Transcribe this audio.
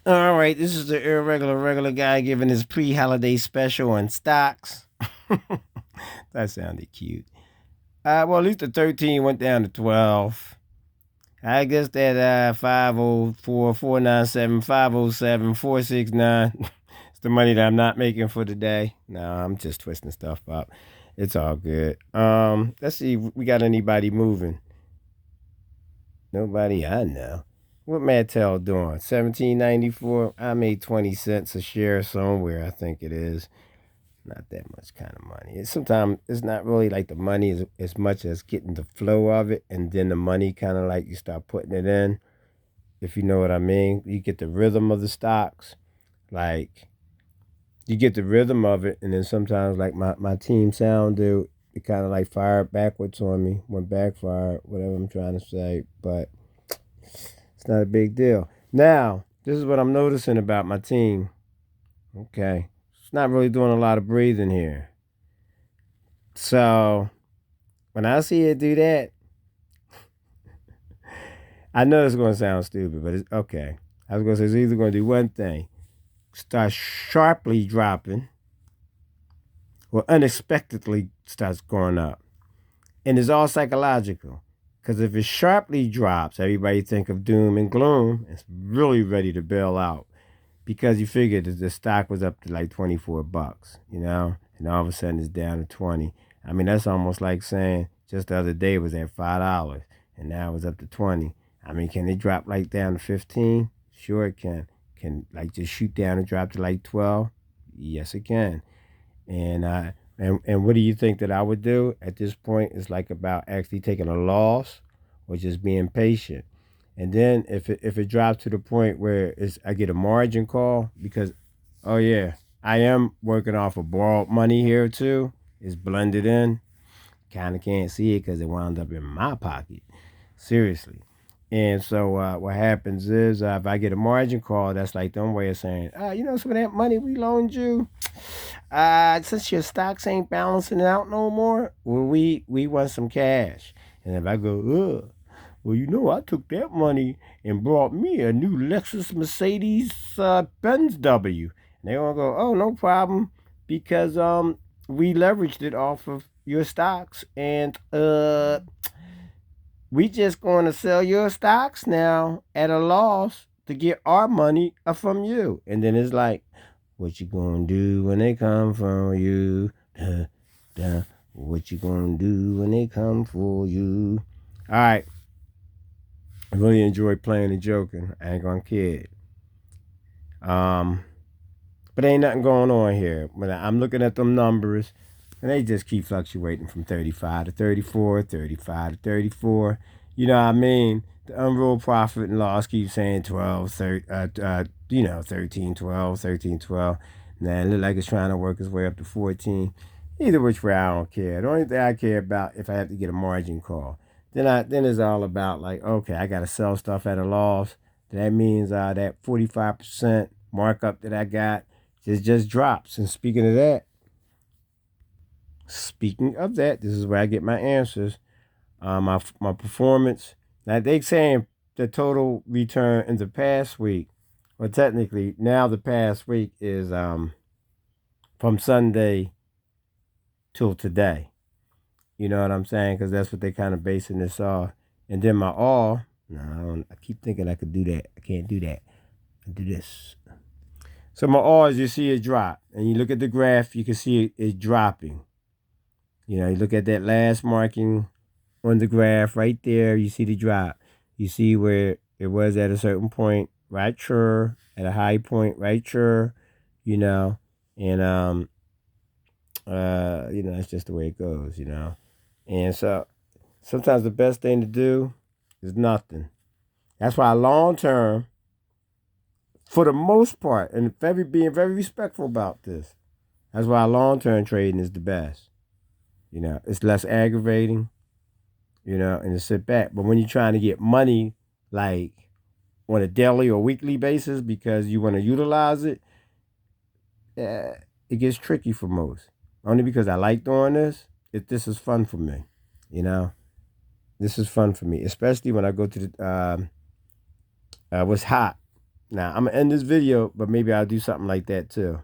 All right, this is the irregular regular guy giving his pre-holiday special on stocks. That sounded cute. Well, at least the 13 went down to 12. I guess that 504 is the money that I'm not making for today. No, I'm just twisting stuff up. It's all good. Let's see if we got anybody moving. Nobody I know. What Mattel doing? 17.94. I made 20 cents a share somewhere. I think it is not that much kind of money. Sometimes it's not really like the money as much as getting the flow of it, and then the money kind of like you start putting it in. If you know what I mean, you get the rhythm of the stocks. Like you get the rhythm of it, and then sometimes like my team sound dude, it kind of like fired backwards on me, went backfired, whatever I'm trying to say, but it's not a big deal. Now, this is what I'm noticing about my team. Okay. It's not really doing a lot of breathing here. So when I see it do that, I know it's going to sound stupid, but it's okay. I was going to say it's either going to do one thing start sharply dropping or unexpectedly starts going up. And it's all psychological. Because if it sharply drops, everybody think of doom and gloom. It's really ready to bail out. Because you figured that the stock was up to like 24 bucks, and all of a sudden it's down to 20. I mean, that's almost like saying just the other day it was at $5 and now it was up to 20. I mean, can it drop like down to 15? Sure it can. Can like just shoot down and drop to like 12? Yes it can. And what do you think that I would do at this point? It's like about actually taking a loss or just being patient. And then if it drops to the point where I get a margin call because oh yeah, I am working off of borrowed money here too. It's blended in. Kind of can't see it because it wound up in my pocket. Seriously. And so what happens is if I get a margin call, that's like them way of saying, some of that money we loaned you, since your stocks ain't balancing out no more, well, we want some cash. And if I go, ugh, well, I took that money and bought me a new Lexus Mercedes Benz W. And they gonna go, oh, no problem, because we leveraged it off of your stocks, and we just going to sell your stocks now at a loss to get our money from you. And then it's like, what you gonna do when they come for you? Duh, duh. What you gonna do when they come for you? All right. I really enjoy playing and joking. I ain't gonna kid. Um, but ain't nothing going on here. When I'm looking at them numbers, and they just keep fluctuating from 35 to 34, 35 to 34. You know what I mean? The unrolled profit and loss keeps saying 12, 13, 12, 13, 12. Now it look like it's trying to work its way up to 14. Either which way, I don't care. The only thing I care about if I have to get a margin call. Then it's all about like, okay, I gotta sell stuff at a loss. That means that 45% markup that I got just drops. And speaking of that, this is where I get my answers. My performance. Now they saying the total return in the past week. Well, technically now the past week is from Sunday till today. You know what I'm saying? Because that's what they kind of basing this off. And then my all. No, I don't. I keep thinking I could do that. I can't do that. I do this. So my R's, you see it drop, and you look at the graph, you can see it's dropping. You look at that last marking on the graph right there, you see the drop. You see where it was at a certain point, right sure, at a high point, right sure, you know, and that's just the way it goes. And so sometimes the best thing to do is nothing. That's why long term, for the most part, and being very respectful about this, that's why long term trading is the best. It's less aggravating, and to sit back. But when you're trying to get money, like on a daily or weekly basis, because you want to utilize it, it gets tricky for most. Only because I like doing this. This is fun for me. You know, this is fun for me, especially when I go to the what's hot. Now, I'm going to end this video, but maybe I'll do something like that too.